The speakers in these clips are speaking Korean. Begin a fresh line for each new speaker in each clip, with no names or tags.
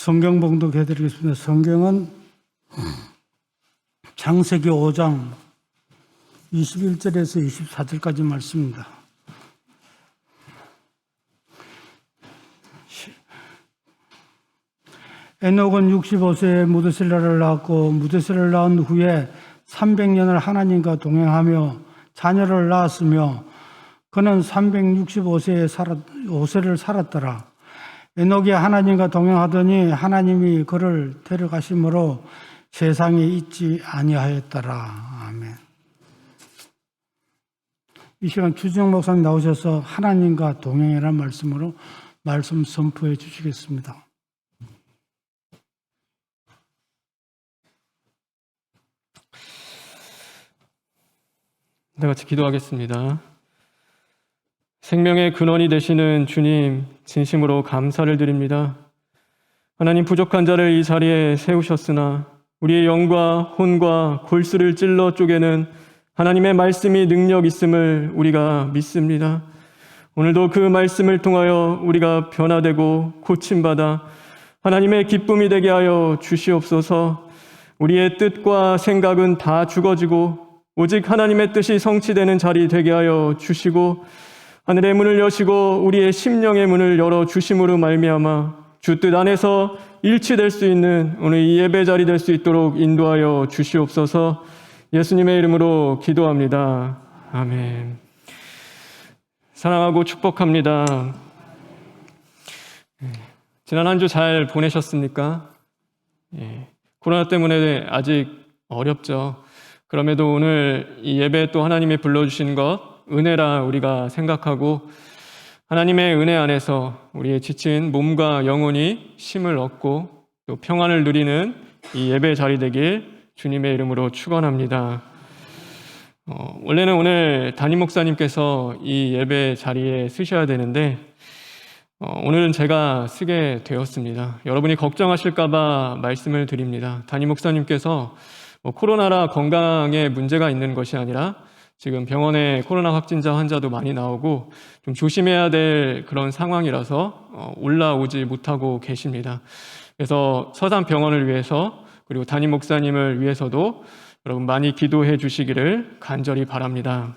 성경 봉독해 드리겠습니다. 성경은 창세기 5장 21절에서 24절까지 말씀입니다. 에녹은 65세에 무드셀라를 낳았고 무드셀라를 낳은 후에 300년을 하나님과 동행하며 자녀를 낳았으며 그는 365세를 살았더라. 에녹이 하나님과 동행하더니 하나님이 그를 데려가심으로 세상에 있지 아니하였더라. 아멘. 이 시간 주정 목사님 나오셔서 하나님과 동행이라는 말씀으로 말씀 선포해 주시겠습니다.
다 같이 기도하겠습니다. 생명의 근원이 되시는 주님, 진심으로 감사를 드립니다. 하나님, 부족한 자를 이 자리에 세우셨으나 우리의 영과 혼과 골수를 찔러 쪼개는 하나님의 말씀이 능력 있음을 우리가 믿습니다. 오늘도 그 말씀을 통하여 우리가 변화되고 고침받아 하나님의 기쁨이 되게 하여 주시옵소서. 우리의 뜻과 생각은 다 죽어지고 오직 하나님의 뜻이 성취되는 자리 되게 하여 주시고 하늘의 문을 여시고 우리의 심령의 문을 열어 주심으로 말미암아 주 뜻 안에서 일치될 수 있는 오늘 이 예배 자리 될 수 있도록 인도하여 주시옵소서. 예수님의 이름으로 기도합니다. 아멘. 사랑하고 축복합니다. 지난 한 주 잘 보내셨습니까? 코로나 때문에 아직 어렵죠. 그럼에도 오늘 이 예배에 또 하나님이 불러주신 것 은혜라 우리가 생각하고 하나님의 은혜 안에서 우리의 지친 몸과 영혼이 쉼을 얻고 또 평안을 누리는 이 예배 자리 되길 주님의 이름으로 축원합니다. 원래는 오늘 담임 목사님께서 이 예배 자리에 쓰셔야 되는데 오늘은 제가 쓰게 되었습니다. 여러분이 걱정하실까 봐 말씀을 드립니다. 담임 목사님께서 코로나라 건강에 문제가 있는 것이 아니라 지금 병원에 코로나 확진자 환자도 많이 나오고 좀 조심해야 될 그런 상황이라서 올라오지 못하고 계십니다. 그래서 서산병원을 위해서 그리고 담임 목사님을 위해서도 여러분 많이 기도해 주시기를 간절히 바랍니다.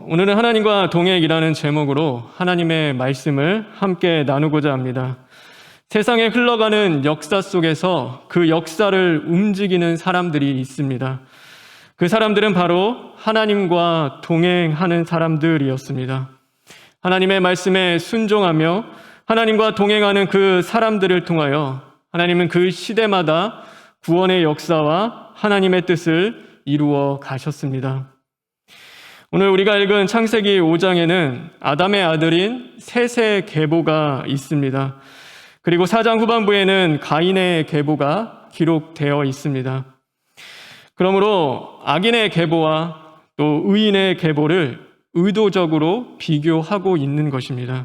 오늘은 하나님과 동행이라는 제목으로 하나님의 말씀을 함께 나누고자 합니다. 세상에 흘러가는 역사 속에서 그 역사를 움직이는 사람들이 있습니다. 그 사람들은 바로 하나님과 동행하는 사람들이었습니다. 하나님의 말씀에 순종하며 하나님과 동행하는 그 사람들을 통하여 하나님은 그 시대마다 구원의 역사와 하나님의 뜻을 이루어 가셨습니다. 오늘 우리가 읽은 창세기 5장에는 아담의 아들인 셋의 계보가 있습니다. 그리고 4장 후반부에는 가인의 계보가 기록되어 있습니다. 그러므로 악인의 계보와 또 의인의 계보를 의도적으로 비교하고 있는 것입니다.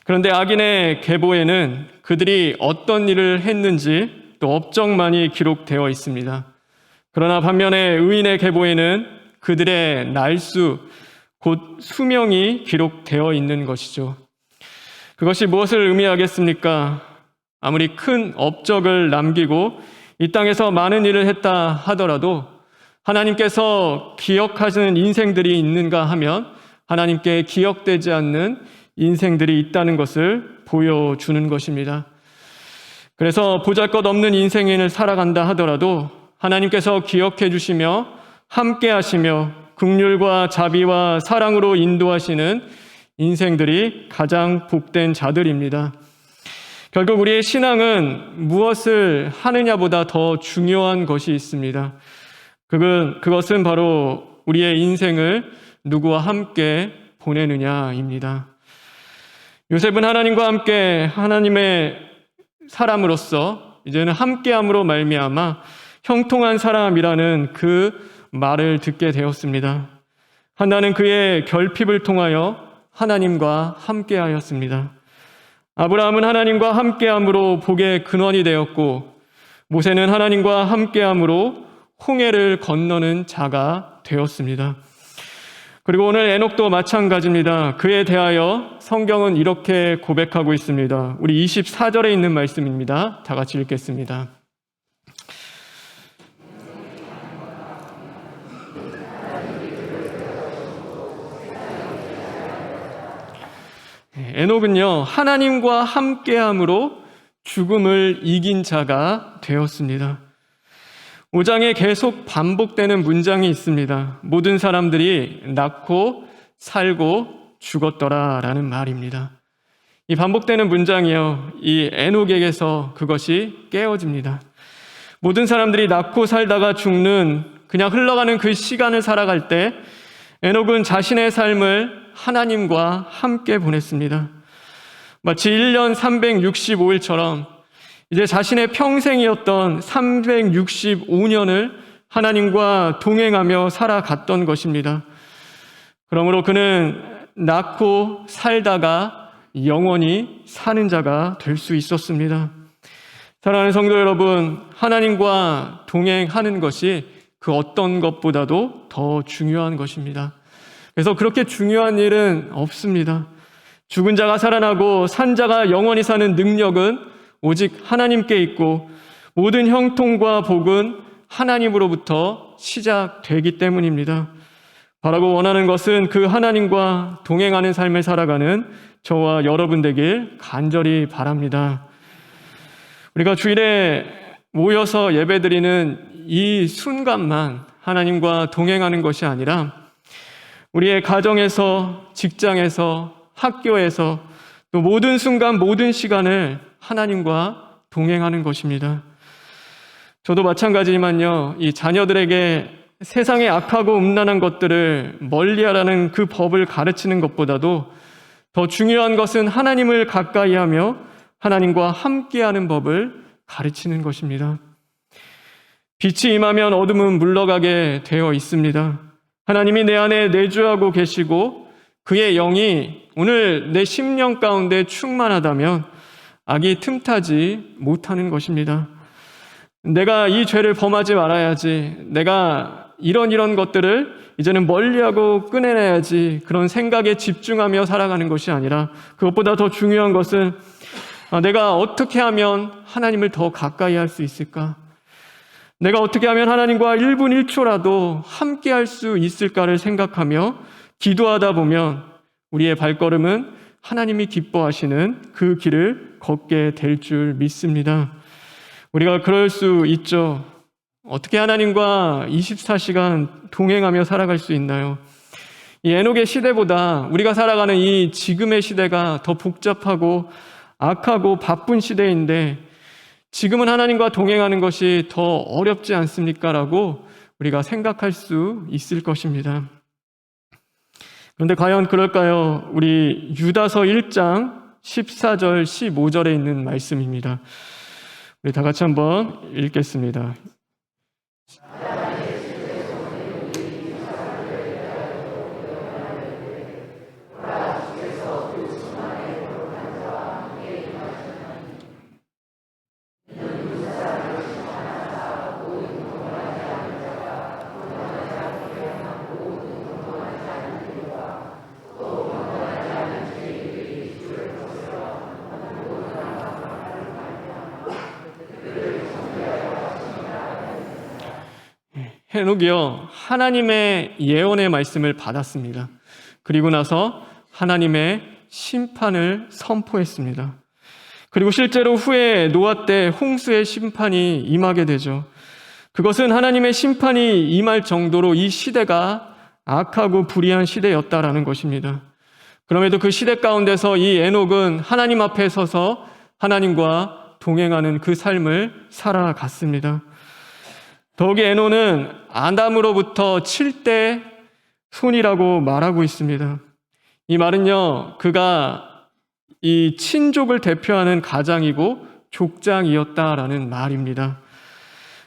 그런데 악인의 계보에는 그들이 어떤 일을 했는지 또 업적만이 기록되어 있습니다. 그러나 반면에 의인의 계보에는 그들의 날수, 곧 수명이 기록되어 있는 것이죠. 그것이 무엇을 의미하겠습니까? 아무리 큰 업적을 남기고 이 땅에서 많은 일을 했다 하더라도 하나님께서 기억하시는 인생들이 있는가 하면 하나님께 기억되지 않는 인생들이 있다는 것을 보여주는 것입니다. 그래서 보잘것없는 인생을 살아간다 하더라도 하나님께서 기억해 주시며 함께 하시며 긍휼과 자비와 사랑으로 인도하시는 인생들이 가장 복된 자들입니다. 결국 우리의 신앙은 무엇을 하느냐보다 더 중요한 것이 있습니다. 그것은 바로 우리의 인생을 누구와 함께 보내느냐입니다. 요셉은 하나님과 함께 하나님의 사람으로서 이제는 함께함으로 말미암아 형통한 사람이라는 그 말을 듣게 되었습니다. 한나는 그의 결핍을 통하여 하나님과 함께하였습니다. 아브라함은 하나님과 함께함으로 복의 근원이 되었고 모세는 하나님과 함께함으로 홍해를 건너는 자가 되었습니다. 그리고 오늘 에녹도 마찬가지입니다. 그에 대하여 성경은 이렇게 고백하고 있습니다. 우리 24절에 있는 말씀입니다. 다 같이 읽겠습니다. 에녹은요, 하나님과 함께함으로 죽음을 이긴 자가 되었습니다. 5장에 계속 반복되는 문장이 있습니다. 모든 사람들이 낳고 살고 죽었더라 라는 말입니다. 이 반복되는 문장이요, 이 에녹에게서 그것이 깨어집니다. 모든 사람들이 낳고 살다가 죽는, 그냥 흘러가는 그 시간을 살아갈 때 에녹은 자신의 삶을 하나님과 함께 보냈습니다. 마치 1년 365일처럼 이제 자신의 평생이었던 365년을 하나님과 동행하며 살아갔던 것입니다. 그러므로 그는 낳고 살다가 영원히 사는 자가 될 수 있었습니다. 사랑하는 성도 여러분, 하나님과 동행하는 것이 그 어떤 것보다도 더 중요한 것입니다. 그래서 그렇게 중요한 일은 없습니다. 죽은 자가 살아나고 산 자가 영원히 사는 능력은 오직 하나님께 있고 모든 형통과 복은 하나님으로부터 시작되기 때문입니다. 바라고 원하는 것은 그 하나님과 동행하는 삶을 살아가는 저와 여러분 되길 간절히 바랍니다. 우리가 주일에 모여서 예배드리는 이 순간만 하나님과 동행하는 것이 아니라 우리의 가정에서, 직장에서, 학교에서 또 모든 순간, 모든 시간을 하나님과 동행하는 것입니다. 저도 마찬가지지만요, 이 자녀들에게 세상의 악하고 음란한 것들을 멀리하라는 그 법을 가르치는 것보다도 더 중요한 것은 하나님을 가까이하며 하나님과 함께하는 법을 가르치는 것입니다. 빛이 임하면 어둠은 물러가게 되어 있습니다. 하나님이 내 안에 내주하고 계시고 그의 영이 오늘 내 심령 가운데 충만하다면 악이 틈타지 못하는 것입니다. 내가 이 죄를 범하지 말아야지, 내가 이런 것들을 이제는 멀리하고 끊어내야지, 그런 생각에 집중하며 살아가는 것이 아니라 그것보다 더 중요한 것은 내가 어떻게 하면 하나님을 더 가까이 할 수 있을까? 내가 어떻게 하면 하나님과 1분 1초라도 함께 할 수 있을까를 생각하며 기도하다 보면 우리의 발걸음은 하나님이 기뻐하시는 그 길을 걷게 될 줄 믿습니다. 우리가 그럴 수 있죠. 어떻게 하나님과 24시간 동행하며 살아갈 수 있나요? 이 에녹의 시대보다 우리가 살아가는 이 지금의 시대가 더 복잡하고 악하고 바쁜 시대인데 지금은 하나님과 동행하는 것이 더 어렵지 않습니까? 라고 우리가 생각할 수 있을 것입니다. 그런데 과연 그럴까요? 우리 유다서 1장 14절 15절에 있는 말씀입니다. 우리 다 같이 한번 읽겠습니다. 헤녹이요, 하나님의 예언의 말씀을 받았습니다. 그리고 나서 하나님의 심판을 선포했습니다. 그리고 실제로 후에 노아 때 홍수의 심판이 임하게 되죠. 그것은 하나님의 심판이 임할 정도로 이 시대가 악하고 불의한 시대였다라는 것입니다. 그럼에도 그 시대 가운데서 이 에녹은 하나님 앞에 서서 하나님과 동행하는 그 삶을 살아갔습니다. 더욱이 에녹은 아담으로부터 7대 손이라고 말하고 있습니다. 이 말은요, 그가 이 친족을 대표하는 가장이고 족장이었다라는 말입니다.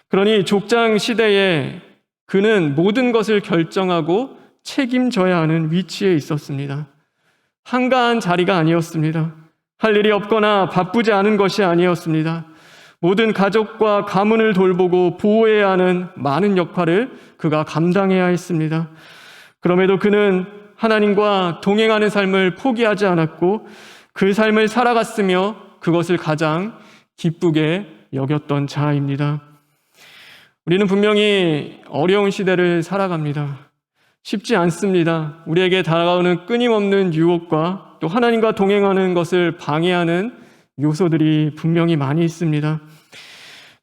그러니 족장 시대에 그는 모든 것을 결정하고 책임져야 하는 위치에 있었습니다. 한가한 자리가 아니었습니다. 할 일이 없거나 바쁘지 않은 것이 아니었습니다. 모든 가족과 가문을 돌보고 보호해야 하는 많은 역할을 그가 감당해야 했습니다. 그럼에도 그는 하나님과 동행하는 삶을 포기하지 않았고 그 삶을 살아갔으며 그것을 가장 기쁘게 여겼던 자입니다. 우리는 분명히 어려운 시대를 살아갑니다. 쉽지 않습니다. 우리에게 다가오는 끊임없는 유혹과 또 하나님과 동행하는 것을 방해하는 요소들이 분명히 많이 있습니다.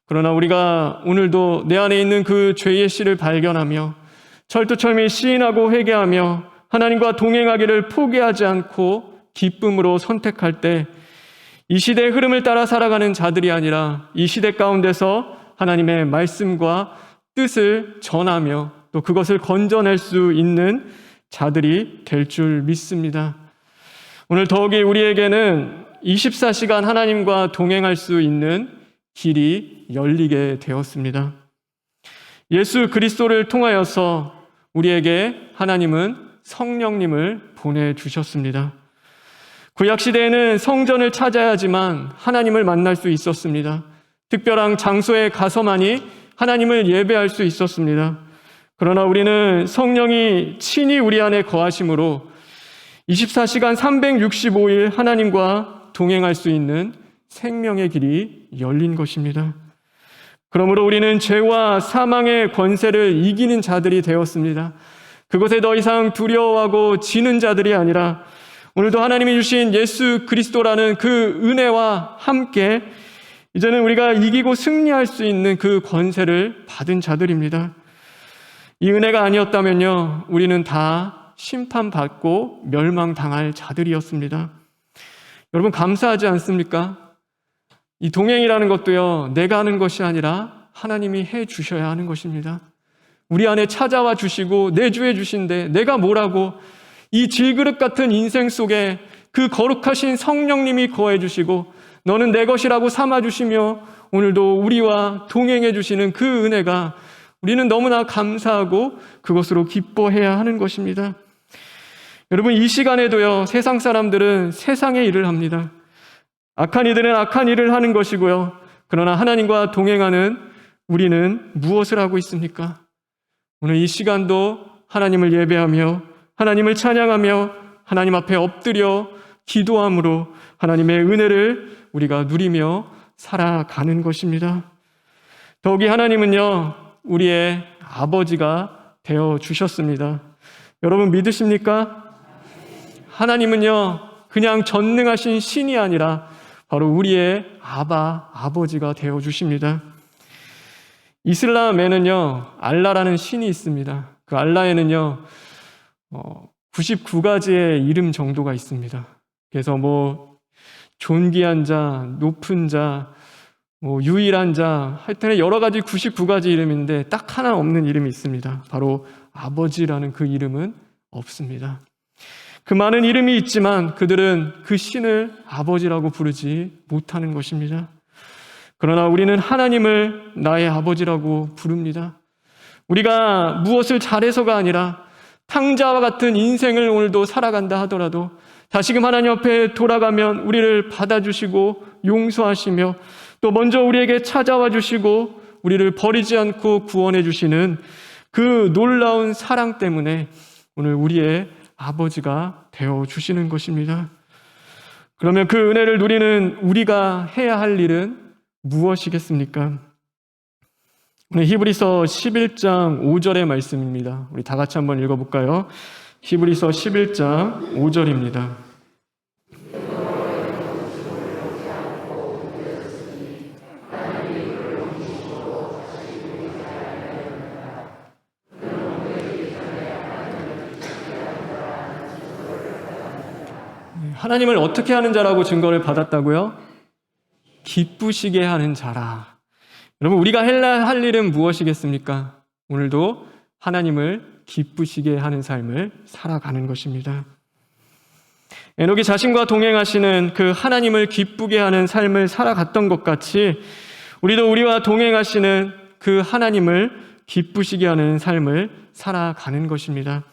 그러나 우리가 오늘도 내 안에 있는 그 죄의 씨를 발견하며 철두철미 시인하고 회개하며 하나님과 동행하기를 포기하지 않고 기쁨으로 선택할 때 이 시대의 흐름을 따라 살아가는 자들이 아니라 이 시대 가운데서 하나님의 말씀과 뜻을 전하며 또 그것을 건져낼 수 있는 자들이 될 줄 믿습니다. 오늘 더욱이 우리에게는 24시간 하나님과 동행할 수 있는 길이 열리게 되었습니다. 예수 그리스도를 통하여서 우리에게 하나님은 성령님을 보내주셨습니다. 구약시대에는 성전을 찾아야지만 하나님을 만날 수 있었습니다. 특별한 장소에 가서만이 하나님을 예배할 수 있었습니다. 그러나 우리는 성령이 친히 우리 안에 거하심으로 24시간 365일 하나님과 동행할 수 있는 생명의 길이 열린 것입니다. 그러므로 우리는 죄와 사망의 권세를 이기는 자들이 되었습니다. 그것에 더 이상 두려워하고 지는 자들이 아니라 오늘도 하나님이 주신 예수 그리스도라는 그 은혜와 함께 이제는 우리가 이기고 승리할 수 있는 그 권세를 받은 자들입니다. 이 은혜가 아니었다면요, 우리는 다 심판받고 멸망당할 자들이었습니다. 여러분 감사하지 않습니까? 이 동행이라는 것도요, 내가 하는 것이 아니라 하나님이 해 주셔야 하는 것입니다. 우리 안에 찾아와 주시고 내주해 주신데 내가 뭐라고, 이 질그릇 같은 인생 속에 그 거룩하신 성령님이 거해 주시고 너는 내 것이라고 삼아 주시며 오늘도 우리와 동행해 주시는 그 은혜가 우리는 너무나 감사하고 그것으로 기뻐해야 하는 것입니다. 여러분 이 시간에도요, 세상 사람들은 세상의 일을 합니다. 악한 이들은 악한 일을 하는 것이고요. 그러나 하나님과 동행하는 우리는 무엇을 하고 있습니까? 오늘 이 시간도 하나님을 예배하며 하나님을 찬양하며 하나님 앞에 엎드려 기도함으로 하나님의 은혜를 우리가 누리며 살아가는 것입니다. 더욱이 하나님은요, 우리의 아버지가 되어 주셨습니다. 여러분 믿으십니까? 하나님은요, 그냥 전능하신 신이 아니라 바로 우리의 아버지가 되어 주십니다. 이슬람에는요, 알라라는 신이 있습니다. 그 알라에는요, 99가지의 이름 정도가 있습니다. 그래서 존귀한 자, 높은 자, 유일한 자, 하여튼 여러 가지 99가지 이름인데 딱 하나 없는 이름이 있습니다. 바로 아버지라는 그 이름은 없습니다. 그 많은 이름이 있지만 그들은 그 신을 아버지라고 부르지 못하는 것입니다. 그러나 우리는 하나님을 나의 아버지라고 부릅니다. 우리가 무엇을 잘해서가 아니라 탕자와 같은 인생을 오늘도 살아간다 하더라도 다시금 하나님 앞에 돌아가면 우리를 받아주시고 용서하시며 또 먼저 우리에게 찾아와 주시고 우리를 버리지 않고 구원해 주시는 그 놀라운 사랑 때문에 오늘 우리의 아버지가 되어 주시는 것입니다. 그러면 그 은혜를 누리는 우리가 해야 할 일은 무엇이겠습니까? 오늘 히브리서 11장 5절의 말씀입니다. 우리 다 같이 한번 읽어볼까요? 히브리서 11장 5절입니다. 하나님을 어떻게 하는 자라고 증거를 받았다고요? 기쁘시게 하는 자라. 여러분 우리가 해야 할 일은 무엇이겠습니까? 오늘도 하나님을 기쁘시게 하는 삶을 살아가는 것입니다. 에녹이 자신과 동행하시는 그 하나님을 기쁘게 하는 삶을 살아갔던 것 같이 우리도 우리와 동행하시는 그 하나님을 기쁘시게 하는 삶을 살아가는 것입니다.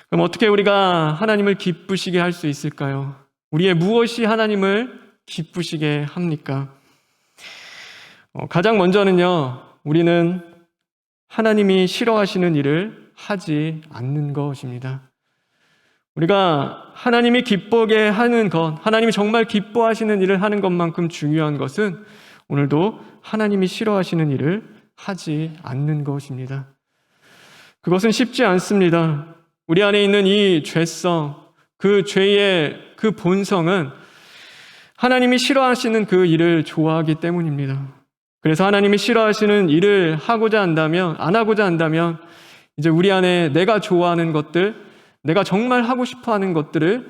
그럼 어떻게 우리가 하나님을 기쁘시게 할 수 있을까요? 우리의 무엇이 하나님을 기쁘시게 합니까? 가장 먼저는요, 우리는 하나님이 싫어하시는 일을 하지 않는 것입니다. 우리가 하나님이 기쁘게 하는 것, 하나님이 정말 기뻐하시는 일을 하는 것만큼 중요한 것은 오늘도 하나님이 싫어하시는 일을 하지 않는 것입니다. 그것은 쉽지 않습니다. 우리 안에 있는 이 죄성, 그 죄의 그 본성은 하나님이 싫어하시는 그 일을 좋아하기 때문입니다. 그래서 하나님이 싫어하시는 일을 하고자 한다면, 안 하고자 한다면 이제 우리 안에 내가 좋아하는 것들, 내가 정말 하고 싶어 하는 것들을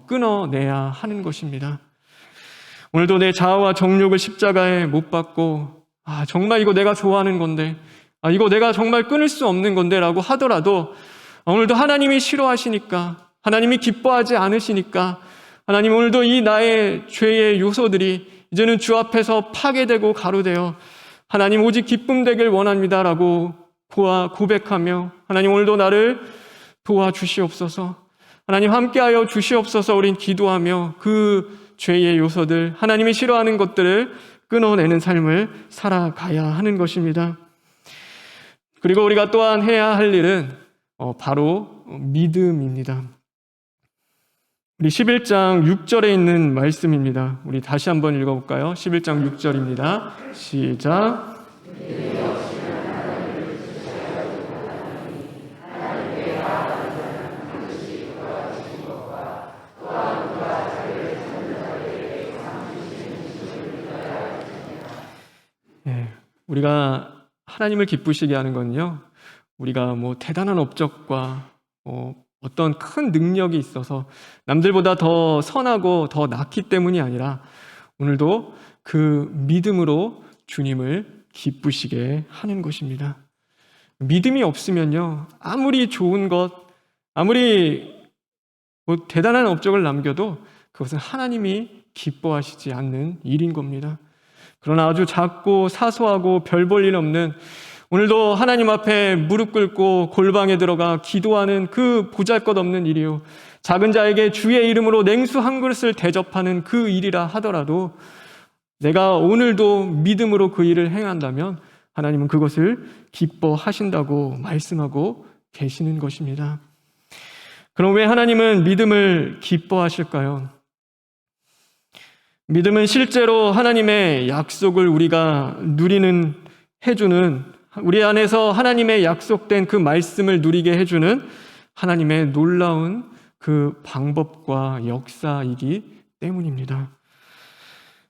끊어내야 하는 것입니다. 오늘도 내 자아와 정욕을 십자가에 못 박고 정말 이거 내가 좋아하는 건데, 이거 내가 정말 끊을 수 없는 건데 라고 하더라도 오늘도 하나님이 싫어하시니까, 하나님이 기뻐하지 않으시니까 하나님 오늘도 이 나의 죄의 요소들이 이제는 주 앞에서 파괴되고 가로되어 하나님 오직 기쁨 되길 원합니다 라고 고백하며 하나님 오늘도 나를 도와주시옵소서, 하나님 함께하여 주시옵소서 우린 기도하며 그 죄의 요소들, 하나님이 싫어하는 것들을 끊어내는 삶을 살아가야 하는 것입니다. 그리고 우리가 또한 해야 할 일은 바로 믿음입니다. 우리 11장 6절에 있는 말씀입니다. 우리 다시 한번 읽어볼까요? 11장 6절입니다. 시작. 우리가 하나님을 기쁘시게 하는 건요, 우리가 대단한 업적과 어떤 큰 능력이 있어서 남들보다 더 선하고 더 낫기 때문이 아니라 오늘도 그 믿음으로 주님을 기쁘시게 하는 것입니다. 믿음이 없으면요, 아무리 좋은 것, 아무리 대단한 업적을 남겨도 그것은 하나님이 기뻐하시지 않는 일인 겁니다. 그러나 아주 작고 사소하고 별 볼 일 없는, 오늘도 하나님 앞에 무릎 꿇고 골방에 들어가 기도하는 그 보잘것없는 일이요, 작은 자에게 주의 이름으로 냉수 한 그릇을 대접하는 그 일이라 하더라도 내가 오늘도 믿음으로 그 일을 행한다면 하나님은 그것을 기뻐하신다고 말씀하고 계시는 것입니다. 그럼 왜 하나님은 믿음을 기뻐하실까요? 믿음은 실제로 하나님의 약속을 우리가 해주는, 우리 안에서 하나님의 약속된 그 말씀을 누리게 해주는 하나님의 놀라운 그 방법과 역사이기 때문입니다.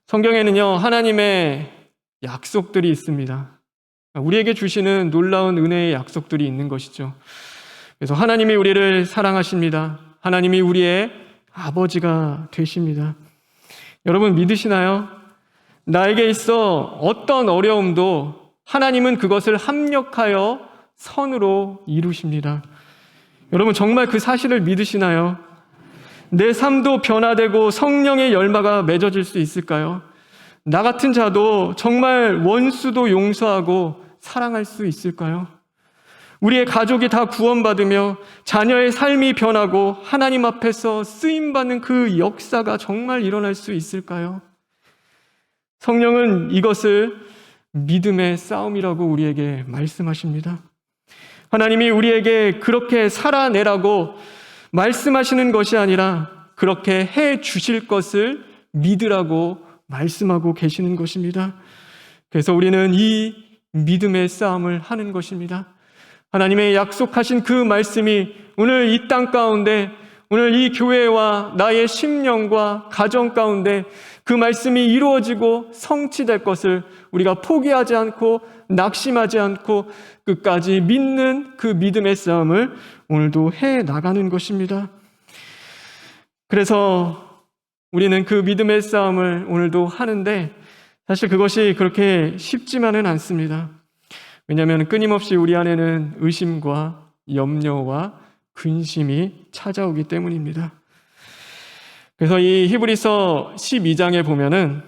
성경에는요, 하나님의 약속들이 있습니다. 우리에게 주시는 놀라운 은혜의 약속들이 있는 것이죠. 그래서 하나님이 우리를 사랑하십니다. 하나님이 우리의 아버지가 되십니다. 여러분 믿으시나요? 나에게 있어 어떤 어려움도 하나님은 그것을 합력하여 선으로 이루십니다. 여러분 정말 그 사실을 믿으시나요? 내 삶도 변화되고 성령의 열마가 맺어질 수 있을까요? 나 같은 자도 정말 원수도 용서하고 사랑할 수 있을까요? 우리의 가족이 다 구원받으며 자녀의 삶이 변하고 하나님 앞에서 쓰임받는 그 역사가 정말 일어날 수 있을까요? 성령은 이것을 믿음의 싸움이라고 우리에게 말씀하십니다. 하나님이 우리에게 그렇게 살아내라고 말씀하시는 것이 아니라 그렇게 해 주실 것을 믿으라고 말씀하고 계시는 것입니다. 그래서 우리는 이 믿음의 싸움을 하는 것입니다. 하나님의 약속하신 그 말씀이 오늘 이 땅 가운데, 오늘 이 교회와 나의 심령과 가정 가운데 그 말씀이 이루어지고 성취될 것을 우리가 포기하지 않고 낙심하지 않고 끝까지 믿는 그 믿음의 싸움을 오늘도 해 나가는 것입니다. 그래서 우리는 그 믿음의 싸움을 오늘도 하는데 사실 그것이 그렇게 쉽지만은 않습니다. 왜냐하면 끊임없이 우리 안에는 의심과 염려와 근심이 찾아오기 때문입니다. 그래서 이 히브리서 12장에 보면은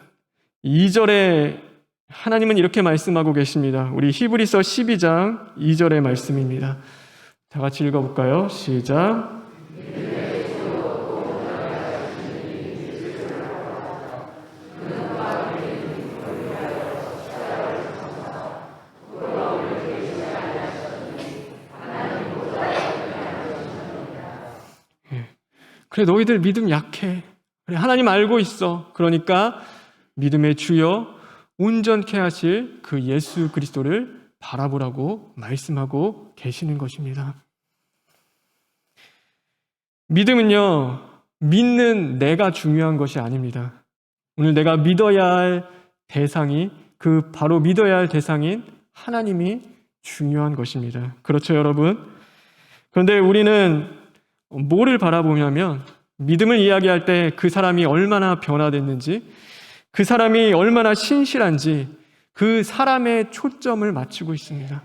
2절에 하나님은 이렇게 말씀하고 계십니다. 우리 히브리서 12장 2절의 말씀입니다. 다 같이 읽어볼까요? 시작. 그래, 너희들 믿음 약해. 그래, 하나님 알고 있어. 그러니까 믿음의 주여 온전케 하실 그 예수 그리스도를 바라보라고 말씀하고 계시는 것입니다. 믿음은요, 믿는 내가 중요한 것이 아닙니다. 오늘 내가 믿어야 할 대상이, 그 바로 믿어야 할 대상인 하나님이 중요한 것입니다. 그렇죠, 여러분? 그런데 우리는 뭐를 바라보냐면, 믿음을 이야기할 때 그 사람이 얼마나 변화됐는지, 그 사람이 얼마나 신실한지 그 사람의 초점을 맞추고 있습니다.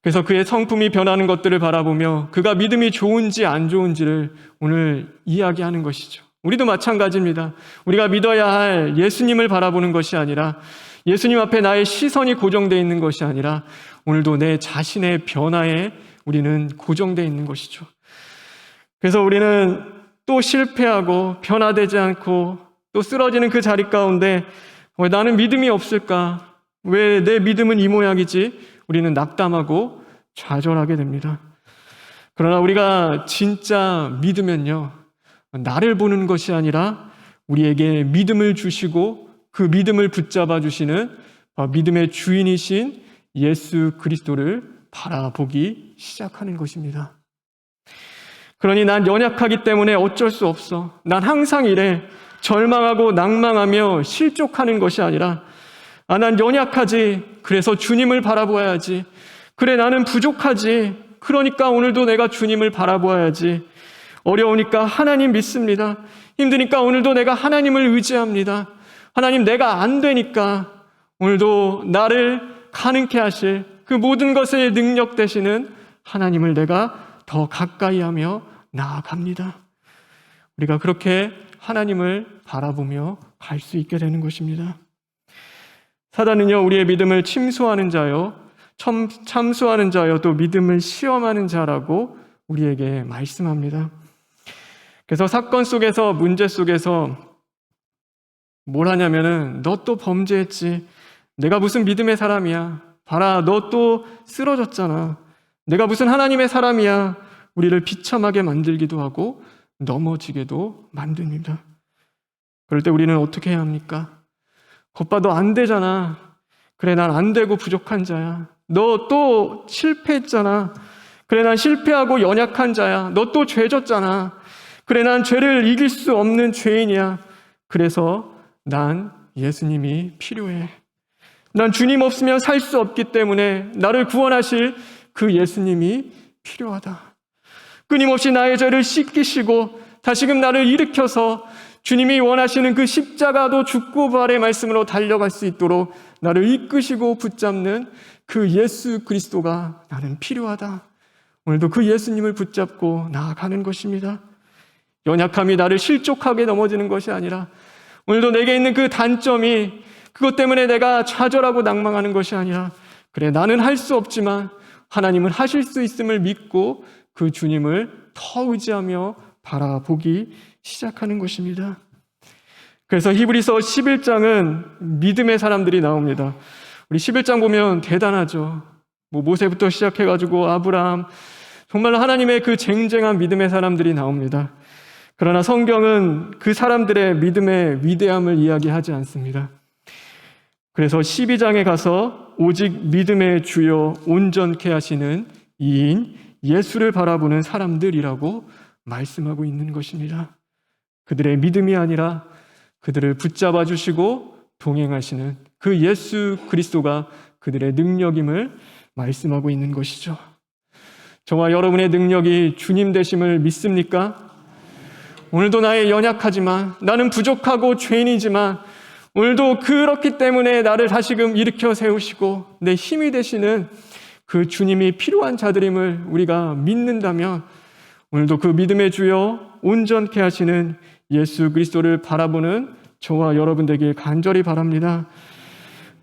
그래서 그의 성품이 변하는 것들을 바라보며 그가 믿음이 좋은지 안 좋은지를 오늘 이야기하는 것이죠. 우리도 마찬가지입니다. 우리가 믿어야 할 예수님을 바라보는 것이 아니라, 예수님 앞에 나의 시선이 고정되어 있는 것이 아니라 오늘도 내 자신의 변화에 우리는 고정되어 있는 것이죠. 그래서 우리는 또 실패하고 변화되지 않고 또 쓰러지는 그 자리 가운데 왜 나는 믿음이 없을까? 왜 내 믿음은 이 모양이지? 우리는 낙담하고 좌절하게 됩니다. 그러나 우리가 진짜 믿으면요, 나를 보는 것이 아니라 우리에게 믿음을 주시고 그 믿음을 붙잡아 주시는 믿음의 주인이신 예수 그리스도를 바라보기 시작하는 것입니다. 그러니 난 연약하기 때문에 어쩔 수 없어. 난 항상 이래. 절망하고 낭망하며 실족하는 것이 아니라, 난 연약하지. 그래서 주님을 바라보아야지. 그래, 나는 부족하지. 그러니까 오늘도 내가 주님을 바라보아야지. 어려우니까 하나님 믿습니다. 힘드니까 오늘도 내가 하나님을 의지합니다. 하나님, 내가 안 되니까 오늘도 나를 가능케 하실 그 모든 것의 능력 되시는 하나님을 내가 더 가까이 하며 나아갑니다. 우리가 그렇게 하나님을 바라보며 갈 수 있게 되는 것입니다. 사단은요, 우리의 믿음을 침수하는 자요, 참수하는 자요, 또 믿음을 시험하는 자라고 우리에게 말씀합니다. 그래서 사건 속에서, 문제 속에서 뭘 하냐면은, 너 또 범죄했지. 내가 무슨 믿음의 사람이야. 봐라, 너 또 쓰러졌잖아. 내가 무슨 하나님의 사람이야. 우리를 비참하게 만들기도 하고 넘어지게도 만듭니다. 그럴 때 우리는 어떻게 해야 합니까? 겉봐, 너 안 되잖아. 그래, 난 안 되고 부족한 자야. 너 또 실패했잖아. 그래, 난 실패하고 연약한 자야. 너 또 죄 졌잖아. 그래, 난 죄를 이길 수 없는 죄인이야. 그래서 난 예수님이 필요해. 난 주님 없으면 살 수 없기 때문에 나를 구원하실 그 예수님이 필요하다. 끊임없이 나의 죄를 씻기시고 다시금 나를 일으켜서 주님이 원하시는 그 십자가도 죽고 부활의 말씀으로 달려갈 수 있도록 나를 이끄시고 붙잡는 그 예수 그리스도가 나는 필요하다. 오늘도 그 예수님을 붙잡고 나아가는 것입니다. 연약함이 나를 실족하게 넘어지는 것이 아니라, 오늘도 내게 있는 그 단점이 그것 때문에 내가 좌절하고 낭망하는 것이 아니라, 그래, 나는 할 수 없지만 하나님은 하실 수 있음을 믿고 그 주님을 더 의지하며 바라보기 시작하는 것입니다. 그래서 히브리서 11장은 믿음의 사람들이 나옵니다. 우리 11장 보면 대단하죠. 모세부터 시작해가지고 아브라함, 정말 하나님의 그 쟁쟁한 믿음의 사람들이 나옵니다. 그러나 성경은 그 사람들의 믿음의 위대함을 이야기하지 않습니다. 그래서 12장에 가서 오직 믿음의 주여 온전케 하시는 이인 예수를 바라보는 사람들이라고 말씀하고 있는 것입니다. 그들의 믿음이 아니라 그들을 붙잡아 주시고 동행하시는 그 예수 그리스도가 그들의 능력임을 말씀하고 있는 것이죠. 저와 여러분의 능력이 주님 되심을 믿습니까? 오늘도 나의 연약하지만, 나는 부족하고 죄인이지만 오늘도 그렇기 때문에 나를 다시금 일으켜 세우시고 내 힘이 되시는 그 주님이 필요한 자들임을 우리가 믿는다면, 오늘도 그 믿음의 주여 온전케 하시는 예수 그리스도를 바라보는 저와 여러분 되길 간절히 바랍니다.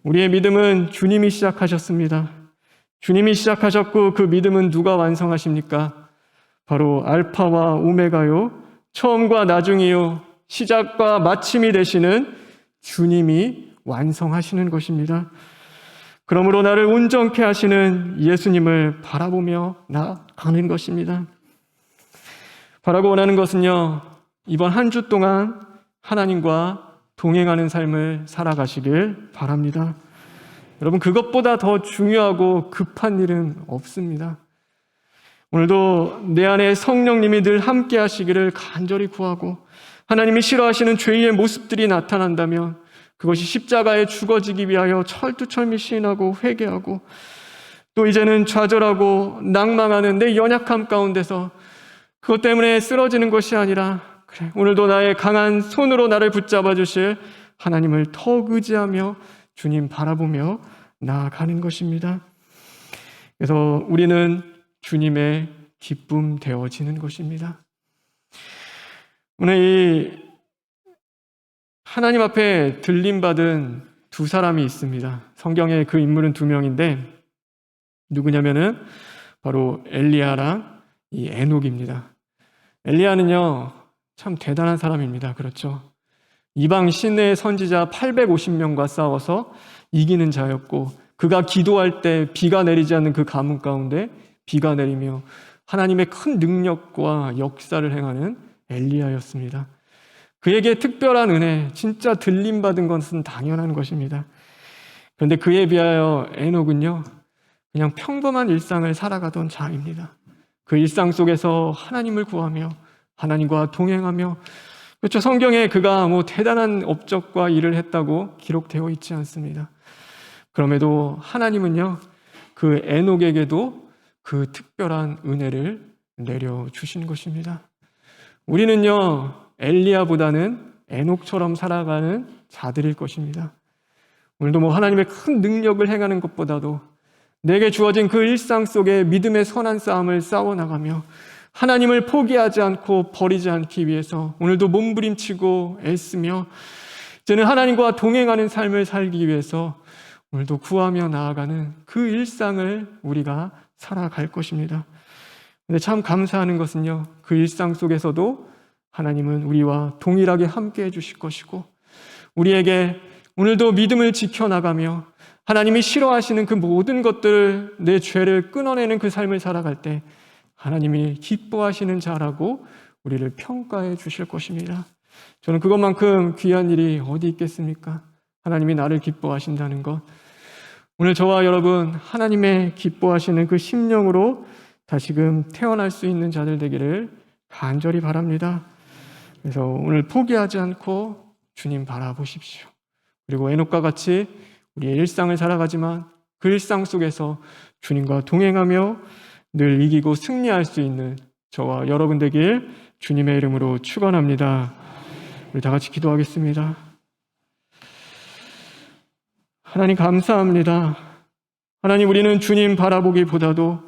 우리의 믿음은 주님이 시작하셨습니다. 주님이 시작하셨고 그 믿음은 누가 완성하십니까? 바로 알파와 오메가요, 처음과 나중이요, 시작과 마침이 되시는 주님이 완성하시는 것입니다. 그러므로 나를 온전케 하시는 예수님을 바라보며 나아가는 것입니다. 바라고 원하는 것은요, 이번 한 주 동안 하나님과 동행하는 삶을 살아가시길 바랍니다. 여러분, 그것보다 더 중요하고 급한 일은 없습니다. 오늘도 내 안에 성령님이 늘 함께 하시기를 간절히 구하고, 하나님이 싫어하시는 죄의 모습들이 나타난다면 그것이 십자가에 죽어지기 위하여 철두철미 시인하고 회개하고, 또 이제는 좌절하고 낭망하는 내 연약함 가운데서 그것 때문에 쓰러지는 것이 아니라, 그래, 오늘도 나의 강한 손으로 나를 붙잡아 주실 하나님을 더 의지하며 주님 바라보며 나아가는 것입니다. 그래서 우리는 주님의 기쁨 되어지는 것입니다. 오늘 이 하나님 앞에 들림받은 두 사람이 있습니다. 성경에 그 인물은 두 명인데 누구냐면은 바로 엘리야랑 이 에녹입니다. 엘리야는요, 참 대단한 사람입니다. 그렇죠? 이방 시내 선지자 850명과 싸워서 이기는 자였고, 그가 기도할 때 비가 내리지 않는 그 가뭄 가운데 비가 내리며 하나님의 큰 능력과 역사를 행하는 엘리야였습니다. 그에게 특별한 은혜, 진짜 들림받은 것은 당연한 것입니다. 그런데 그에 비하여 에녹은요, 그냥 평범한 일상을 살아가던 자입니다. 그 일상 속에서 하나님을 구하며 하나님과 동행하며, 그렇죠, 성경에 그가 대단한 업적과 일을 했다고 기록되어 있지 않습니다. 그럼에도 하나님은요, 그 에녹에게도 그 특별한 은혜를 내려주신 것입니다. 우리는요, 엘리야보다는 에녹처럼 살아가는 자들일 것입니다. 오늘도 하나님의 큰 능력을 행하는 것보다도 내게 주어진 그 일상 속에 믿음의 선한 싸움을 싸워나가며 하나님을 포기하지 않고 버리지 않기 위해서 오늘도 몸부림치고 애쓰며 이제는 하나님과 동행하는 삶을 살기 위해서 오늘도 구하며 나아가는 그 일상을 우리가 살아갈 것입니다. 그런데 참 감사하는 것은요, 그 일상 속에서도 하나님은 우리와 동일하게 함께 해주실 것이고, 우리에게 오늘도 믿음을 지켜나가며 하나님이 싫어하시는 그 모든 것들을, 내 죄를 끊어내는 그 삶을 살아갈 때 하나님이 기뻐하시는 자라고 우리를 평가해 주실 것입니다. 저는 그것만큼 귀한 일이 어디 있겠습니까? 하나님이 나를 기뻐하신다는 것. 오늘 저와 여러분, 하나님의 기뻐하시는 그 심령으로 다시금 태어날 수 있는 자들 되기를 간절히 바랍니다. 그래서 오늘 포기하지 않고 주님 바라보십시오. 그리고 에녹과 같이 우리의 일상을 살아가지만 그 일상 속에서 주님과 동행하며 늘 이기고 승리할 수 있는 저와 여러분 되길 주님의 이름으로 축원합니다. 우리 다 같이 기도하겠습니다. 하나님 감사합니다. 하나님, 우리는 주님 바라보기보다도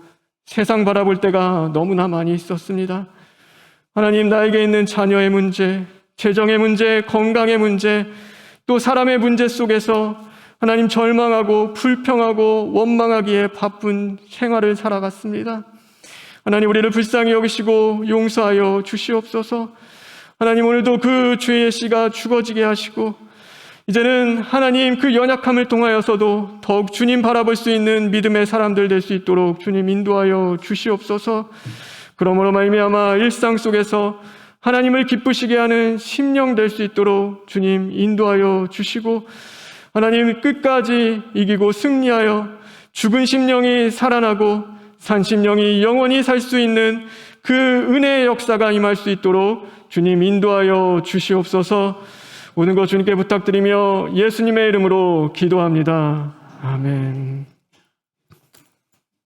세상 바라볼 때가 너무나 많이 있었습니다. 하나님, 나에게 있는 자녀의 문제, 재정의 문제, 건강의 문제, 또 사람의 문제 속에서 하나님 절망하고 불평하고 원망하기에 바쁜 생활을 살아갔습니다. 하나님, 우리를 불쌍히 여기시고 용서하여 주시옵소서. 하나님, 오늘도 그 죄의 씨가 죽어지게 하시고 이제는 하나님 그 연약함을 통하여서도 더욱 주님 바라볼 수 있는 믿음의 사람들 될 수 있도록 주님 인도하여 주시옵소서. 그러므로 말미암아 일상 속에서 하나님을 기쁘시게 하는 심령 될 수 있도록 주님 인도하여 주시고, 하나님 끝까지 이기고 승리하여 죽은 심령이 살아나고 산 심령이 영원히 살 수 있는 그 은혜의 역사가 임할 수 있도록 주님 인도하여 주시옵소서. 모든 것 주님께 부탁드리며 예수님의 이름으로 기도합니다. 아멘.